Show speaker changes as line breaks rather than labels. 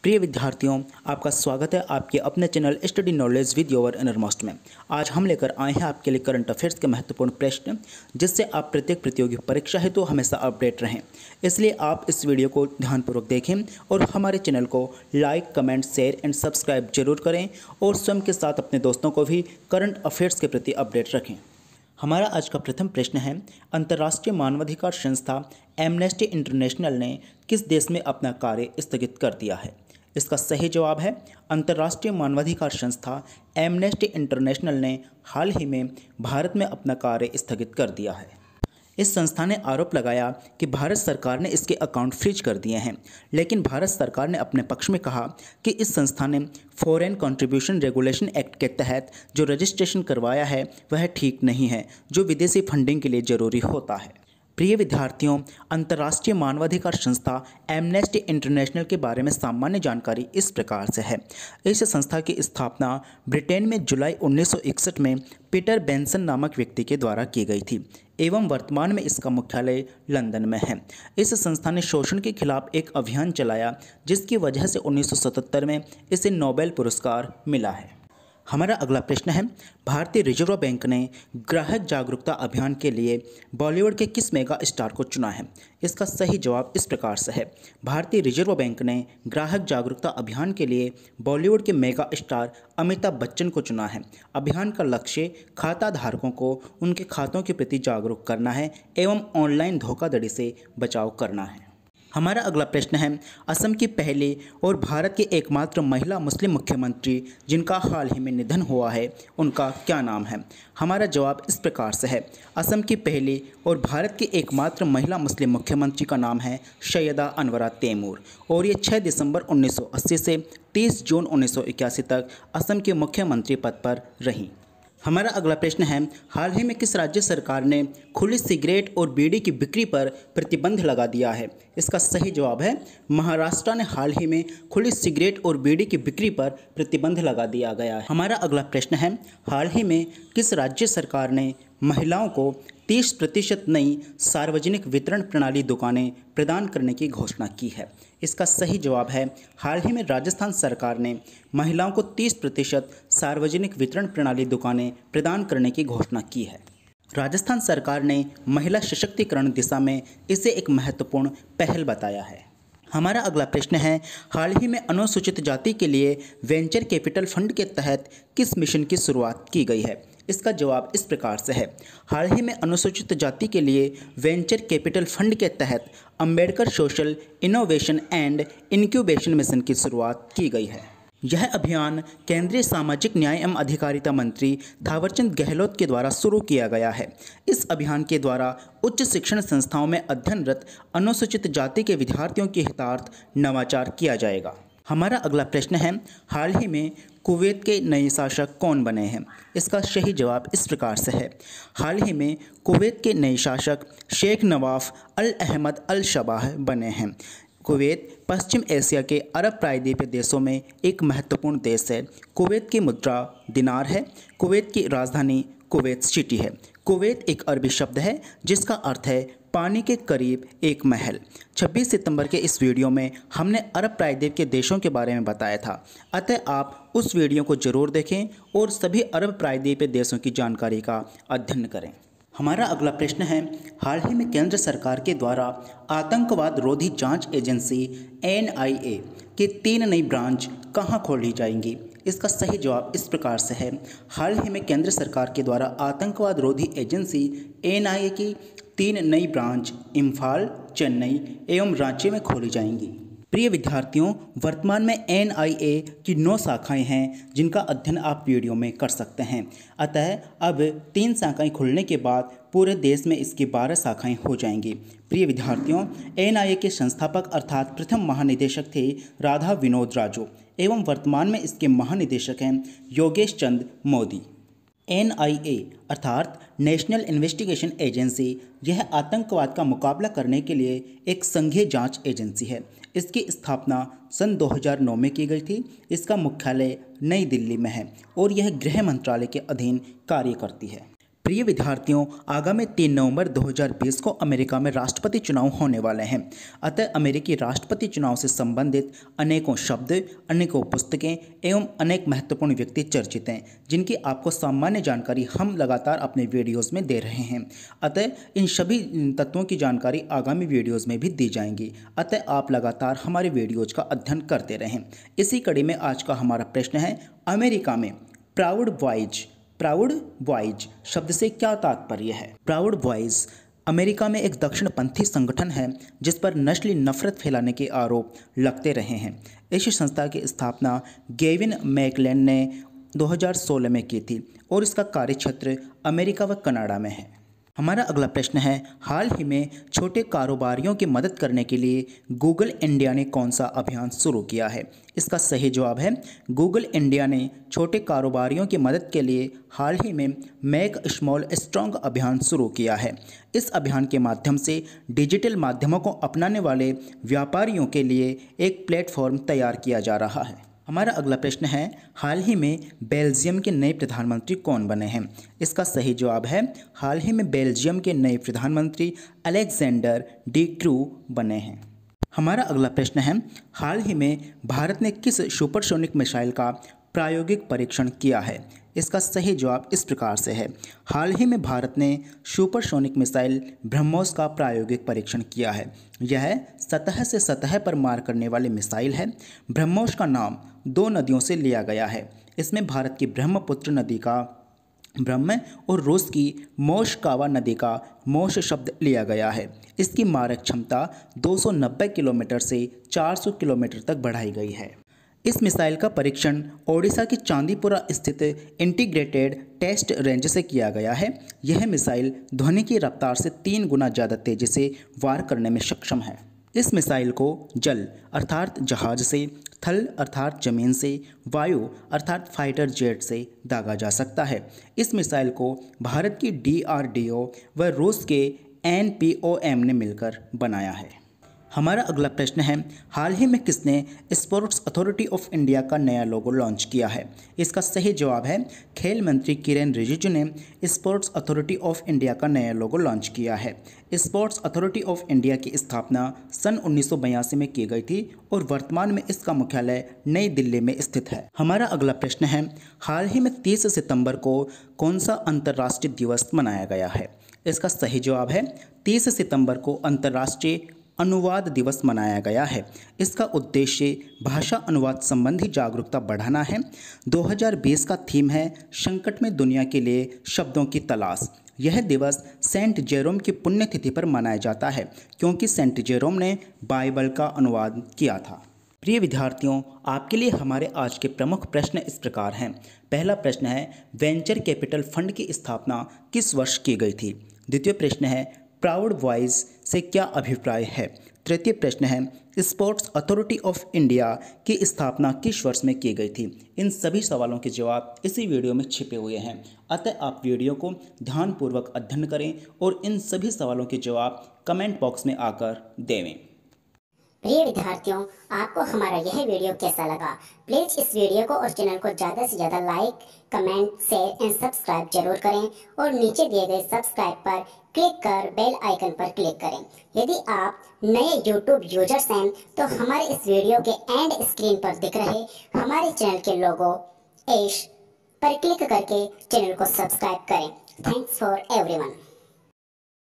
प्रिय विद्यार्थियों, आपका स्वागत है आपके अपने channel study knowledge with your innermost में। आज हम लेकर आए हैं आपके लिए करंट अफेयर्स के महत्वपूर्ण प्रश्न, जिससे आप प्रत्येक प्रतियोगी परीक्षा हेतु तो हमेशा अपडेट रहें। इसलिए आप इस वीडियो को ध्यानपूर्वक देखें और हमारे चैनल को like, comment, share and subscribe जरूर करें और स्वयं के साथ अपने दोस्तों को भी करंट अफेयर्स के प्रति अपडेट रखें। हमारा आज का प्रथम प्रश्न है, अंतर्राष्ट्रीय मानवाधिकार संस्था एमनेस्टी इंटरनेशनल ने किस देश में अपना कार्य स्थगित कर दिया है? इसका सही जवाब है, अंतर्राष्ट्रीय मानवाधिकार संस्था एमनेस्टी इंटरनेशनल ने हाल ही में भारत में अपना कार्य स्थगित कर दिया है। इस संस्था ने आरोप लगाया कि भारत सरकार ने इसके अकाउंट फ्रीज कर दिए हैं, लेकिन भारत सरकार ने अपने पक्ष में कहा कि इस संस्था ने फॉरेन कंट्रीब्यूशन रेगुलेशन एक्ट के तहत जो रजिस्ट्रेशन करवाया है वह ठीक नहीं है, जो विदेशी फंडिंग के लिए जरूरी होता है। प्रिय विद्यार्थियों, अंतर्राष्ट्रीय मानवाधिकार संस्था एमनेस्टी इंटरनेशनल के बारे में सामान्य जानकारी इस प्रकार से है। इस संस्था की स्थापना ब्रिटेन में जुलाई 1961 में पीटर बेंसन नामक व्यक्ति के द्वारा की गई थी एवं वर्तमान में इसका मुख्यालय लंदन में है। इस संस्था ने शोषण के खिलाफ एक अभियान चलाया, जिसकी वजह से 1977 में इसे नोबेल पुरस्कार मिला है। हमारा अगला प्रश्न है, भारतीय रिजर्व बैंक ने ग्राहक जागरूकता अभियान के लिए बॉलीवुड के किस मेगा स्टार को चुना है? इसका सही जवाब इस प्रकार से है, भारतीय रिजर्व बैंक ने ग्राहक जागरूकता अभियान के लिए बॉलीवुड के मेगा स्टार अमिताभ बच्चन को चुना है। अभियान का लक्ष्य खाता धारकों को उनके खातों के प्रति जागरूक करना है एवं ऑनलाइन धोखाधड़ी से बचाव करना है। हमारा अगला प्रश्न है, असम की पहली और भारत की एकमात्र महिला मुस्लिम मुख्यमंत्री जिनका हाल ही में निधन हुआ है, उनका क्या नाम है? हमारा जवाब इस प्रकार से है, असम की पहली और भारत की एकमात्र महिला मुस्लिम मुख्यमंत्री का नाम है सैयदा अनवरा तैमूर और ये 6 दिसंबर 1980 से 30 जून 1981 तक असम के मुख्यमंत्री पद पर रहीं। हमारा अगला प्रश्न है, हाल ही में किस राज्य सरकार ने खुली सिगरेट और बीड़ी की बिक्री पर प्रतिबंध लगा दिया है? इसका सही जवाब है, महाराष्ट्र ने हाल ही में खुली सिगरेट और बीड़ी की बिक्री पर प्रतिबंध लगा दिया गया है। हमारा अगला प्रश्न है, हाल ही में किस राज्य सरकार ने महिलाओं को 30% नई सार्वजनिक वितरण प्रणाली दुकानें प्रदान करने की घोषणा की है? इसका सही जवाब है, हाल ही में राजस्थान सरकार ने महिलाओं को 30% सार्वजनिक वितरण प्रणाली दुकानें प्रदान करने की घोषणा की है। राजस्थान सरकार ने महिला सशक्तिकरण दिशा में इसे एक महत्वपूर्ण पहल बताया है। हमारा अगला प्रश्न है, हाल ही में अनुसूचित जाति के लिए वेंचर कैपिटल फंड के तहत किस मिशन की शुरुआत की गई है? इसका जवाब इस प्रकार से है, हाल ही में अनुसूचित जाति के लिए वेंचर कैपिटल फंड के तहत Ambedkar social innovation and incubation mission की शुरुआत की गई है। यह अभियान केंद्रीय सामाजिक न्याय एवं अधिकारिता मंत्री थावरचंद गहलोत के द्वारा शुरू किया गया है। इस अभियान के द्वारा उच्च शिक्षण संस्थाओं में अध्ययनरत अनुसूचित जाति के विद्यार्थियों के हितार्थ नवाचार किया जाएगा। हमारा अगला प्रश्न है, हाल ही में कुवैत के नए शासक कौन बने हैं? इसका सही जवाब इस प्रकार से है, हाल ही में कुवैत के नए शासक शेख नवाफ अल अहमद अल शबाह बने हैं। कुवैत पश्चिम एशिया के अरब प्रायद्वीपीय देशों में एक महत्वपूर्ण देश है। कुवैत की मुद्रा दिनार है। कुवैत की राजधानी कुवैत सिटी है। कुवैत एक अरबी शब्द है जिसका अर्थ है पानी के करीब एक महल। 26 सितंबर के इस वीडियो में हमने अरब प्रायद्वीप के देशों के बारे में बताया था, अतः आप उस वीडियो को जरूर देखें और सभी अरब प्रायद्वीपीय देशों की जानकारी का अध्ययन करें। हमारा अगला प्रश्न है, हाल ही में केंद्र सरकार के द्वारा आतंकवाद रोधी जांच एजेंसी NIA की 3 नई ब्रांच कहां खोली जाएंगी? इसका सही जवाब इस प्रकार से है, हाल ही में केंद्र सरकार के द्वारा आतंकवाद रोधी एजेंसी NIA की 3 नई ब्रांच इम्फाल, चेन्नई एवं रांची में खोली जाएंगी। प्रिय विद्यार्थियों, वर्तमान में NIA की 9 शाखाएं हैं जिनका अध्ययन आप वीडियो में कर सकते हैं। अतः अब 3 शाखाएं खुलने के बाद पूरे देश में इसकी 12 शाखाएं हो जाएंगी। प्रिय विद्यार्थियों, NIA के संस्थापक अर्थात प्रथम महानिदेशक थे राधा विनोद राजू एवं वर्तमान में इसके महानिदेशक हैं योगेश चंद मोदी। NIA अर्थात नेशनल इन्वेस्टिगेशन एजेंसी यह आतंकवाद का मुकाबला करने के लिए एक संघीय जांच एजेंसी है। इसकी स्थापना सन 2009 में की गई थी। इसका मुख्यालय नई दिल्ली में है और यह गृह मंत्रालय के अधीन कार्य करती है। प्रिय विद्यार्थियों, आगामी 3 नवंबर 2020 को अमेरिका में राष्ट्रपति चुनाव होने वाले हैं। अतः अमेरिकी राष्ट्रपति चुनाव से संबंधित अनेकों शब्द, अनेकों पुस्तकें एवं अनेक महत्वपूर्ण व्यक्ति चर्चित हैं, जिनकी आपको सामान्य जानकारी हम लगातार अपने वीडियोस में दे रहे हैं। अतः इन सभी तत्वों की जानकारी आगामी वीडियोज़ में भी दी जाएंगी। अतः आप लगातार हमारे वीडियोज़ का अध्ययन करते रहें। इसी कड़ी में आज का हमारा प्रश्न है, अमेरिका में प्राउड बॉयज शब्द से क्या तात्पर्य है। प्राउड बॉयज अमेरिका में एक दक्षिणपंथी संगठन है जिस पर नस्ली नफरत फैलाने के आरोप लगते रहे हैं। इस संस्था की स्थापना गेविन मैकलेन ने 2016 में की थी और इसका कार्यक्षेत्र अमेरिका व कनाडा में है। हमारा अगला प्रश्न है, हाल ही में छोटे कारोबारियों की मदद करने के लिए गूगल इंडिया ने कौन सा अभियान शुरू किया है। इसका सही जवाब है, गूगल इंडिया ने छोटे कारोबारियों की मदद के लिए हाल ही में मेक स्मॉल स्ट्रॉन्ग अभियान शुरू किया है। इस अभियान के माध्यम से डिजिटल माध्यमों को अपनाने वाले व्यापारियों के लिए एक प्लेटफॉर्म तैयार किया जा रहा है। हमारा अगला प्रश्न है, हाल ही में बेल्जियम के नए प्रधानमंत्री कौन बने हैं। इसका सही जवाब है, हाल ही में बेल्जियम के नए प्रधानमंत्री अलेक्जेंडर डी क्रू बने हैं। हमारा अगला प्रश्न है, हाल ही में भारत ने किस सुपरसोनिक मिसाइल का प्रायोगिक परीक्षण किया है। इसका सही जवाब इस प्रकार से है, हाल ही में भारत ने सुपरसोनिक मिसाइल ब्रह्मोस का प्रायोगिक परीक्षण किया है। यह सतह से सतह पर मार करने वाली मिसाइल है। ब्रह्मोस का नाम 2 नदियों से लिया गया है। इसमें भारत की ब्रह्मपुत्र नदी का ब्रह्म और रूस की मोशकावा नदी का मोश शब्द लिया गया है। इसकी मारक क्षमता 290 किलोमीटर से 400 किलोमीटर तक बढ़ाई गई है। इस मिसाइल का परीक्षण ओडिशा की चांदीपुरा स्थित इंटीग्रेटेड टेस्ट रेंज से किया गया है। यह मिसाइल ध्वनि की रफ्तार से 3 गुना ज़्यादा तेज़ी से वार करने में सक्षम है। इस मिसाइल को जल अर्थात जहाज से, थल अर्थात जमीन से, वायु अर्थात फाइटर जेट से दागा जा सकता है। इस मिसाइल को भारत की DRDO व रूस के NPOM ने मिलकर बनाया है। हमारा अगला प्रश्न है, हाल ही में किसने स्पोर्ट्स अथॉरिटी ऑफ इंडिया का नया लोगो लॉन्च किया है। इसका सही जवाब है, खेल मंत्री किरेन रिजिजू ने स्पोर्ट्स अथॉरिटी ऑफ इंडिया का नया लोगो लॉन्च किया है। स्पोर्ट्स अथॉरिटी ऑफ इंडिया की स्थापना सन 1982 में की गई थी और वर्तमान में इसका मुख्यालय नई दिल्ली में स्थित है। हमारा अगला प्रश्न है, हाल ही में 30 सितंबर को कौन सा अंतर्राष्ट्रीय दिवस मनाया गया है। इसका सही जवाब है, 30 सितंबर को अंतर्राष्ट्रीय अनुवाद दिवस मनाया गया है। इसका उद्देश्य भाषा अनुवाद संबंधी जागरूकता बढ़ाना है। 2020 का थीम है संकट में दुनिया के लिए शब्दों की तलाश। यह दिवस सेंट जेरोम की पुण्यतिथि पर मनाया जाता है क्योंकि सेंट जेरोम ने बाइबल का अनुवाद किया था। प्रिय विद्यार्थियों, आपके लिए हमारे आज के प्रमुख प्रश्न इस प्रकार हैं। पहला प्रश्न है, वेंचर कैपिटल फंड की स्थापना किस वर्ष की गई थी। द्वितीय प्रश्न है, प्राउड बॉयज से क्या अभिप्राय है। तृतीय प्रश्न है, स्पोर्ट्स अथॉरिटी ऑफ इंडिया की स्थापना किस वर्ष में की गई थी। इन सभी सवालों के जवाब इसी वीडियो में छिपे हुए हैं, अतः आप वीडियो को ध्यानपूर्वक अध्ययन करें और इन सभी सवालों के जवाब कमेंट बॉक्स में आकर देवें।
प्रिय विद्यार्थियों, आपको हमारा यह वीडियो कैसा लगा? प्लीज इस वीडियो को और चैनल को ज़्यादा से ज़्यादा like, comment, share and subscribe जरूर करें और नीचे दिए गए सब्सक्राइब पर क्लिक कर बेल आइकन पर क्लिक करें। यदि आप नए YouTube यूजर्स हैं तो हमारे इस वीडियो के एंड स्क्रीन पर दिख रहे हमारे चैनल के लोगो एश पर क्लिक करके चैनल को सब्सक्राइब करें। Thanks for everyone.